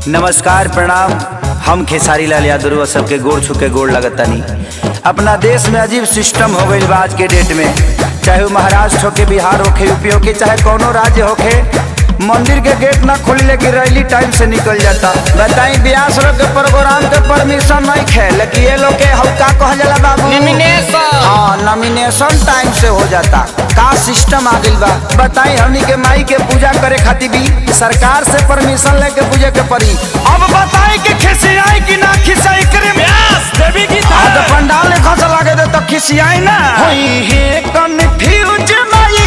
नमस्कार प्रणाम। हम खेसारी लाल यादव सबके गोड़ छुके गोड़ लगतनी। अपना देश में अजीब सिस्टम हो गई आज के डेट में, चाहे वो महाराष्ट्र होके, बिहार होके, यूपी होके, चाहे कोनो राज्य होके, मंदिर के गेट ना खोली लेकिन रैली टाइम से निकल जाता। बताई ब्यास लोग के प्रोग्राम के परमिशन नहीं खे, लेकिन ये लोग के हल्का कह जाला बाबू नॉमिनेशन टाइम से हो जाता। का सिस्टम आ गइल बा बताई। हमनी के माई के पूजा करे खातिर भी सरकार से परमिशन लेके पूजे के पड़ी। अब बताई कि खिसियाई कि ना खिसियाई करे ब्यास देवी की तो पंडाल ने खस लागे दे तो खिसियाई ना होई हे कन्फ्यूज माई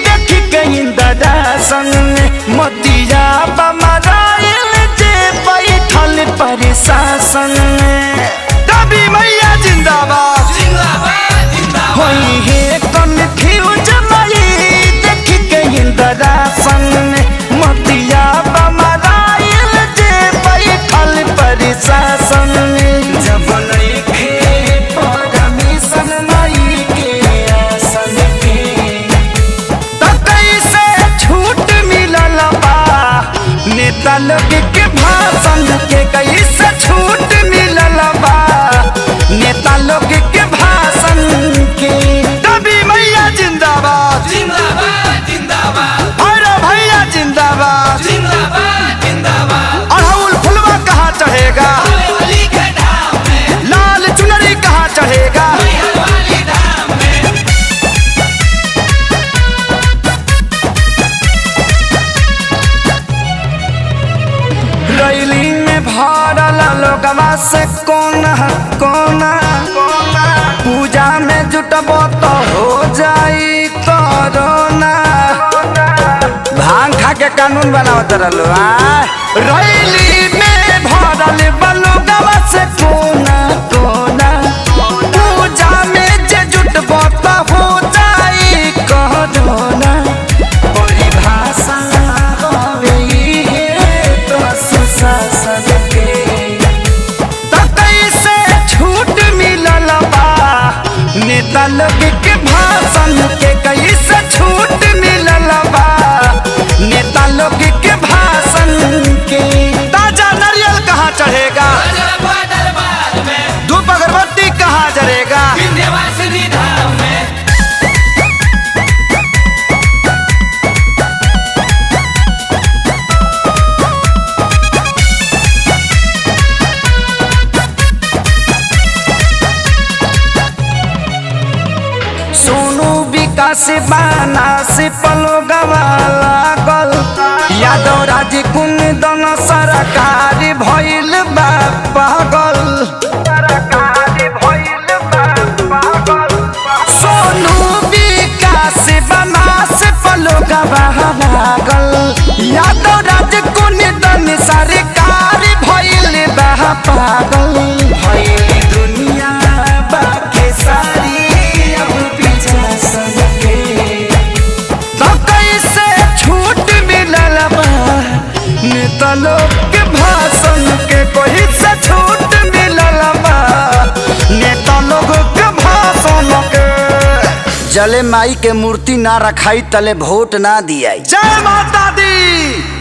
देख के इंदरा संग मोतिया बमराइल जे बैठल प्रशासन। देवी मैया जिंदाबाद जिंदाबाद जिंदाबाद। होई हे कन्फ्यूज माई देख के इंदरा संग मोतिया बमराइल जे बैठल प्रशासन। जब नइखे परमिशन माई के आसन के त कैसे छूट मिलल बा नेता लोग के भाषण के, कैसे छूट मिलल बा नेता लोग के भाषण के। देवी मैया जिंदाबाद जिंदाबाद जिंदाबाद। अरे भैया जिंदाबाद जिंदाबाद जिंदाबाद। अड़हुल फुलवा कहाँ चढ़ेगा, लाल चुनरी कहाँ चढ़ेगा। रैली में भरल लोगवा से कोना कोना, पूजा में जुटबो तो हो जाई कोरोना। भांग खा के कानून बनावत रहलो। रैली में भरल लोगवा से कोना कोना, पूजा में जे जुटबो तो हो जाई कोरोना। परिभाषा होवे हे तो सुशासन के त कैसे छूट मिलल बा नेता लोग के भाषण के, कैसे छूट मिलल बा नेता लोग के भाषण के। ताजा नारियल कहाँ चढ़ेगा, धूप अगरबत्ती कहाँ जरेगा। सोनू विकास बाना से पलो गवा लागल, यादव राज कुंदन सरकार भइल बा पागल। सोनू विकास बाना से पलो गवा लागल, यादव राज कुंदन सरकार भइल बा पागल। भइल दुनिया बाके सारी नेता लोग के भाषण के, कोई से छूट मिलल बा नेता लोग के भाषण के। जले माई के मूर्ति ना रखाई तले वोट ना दियाई। जय माता दी।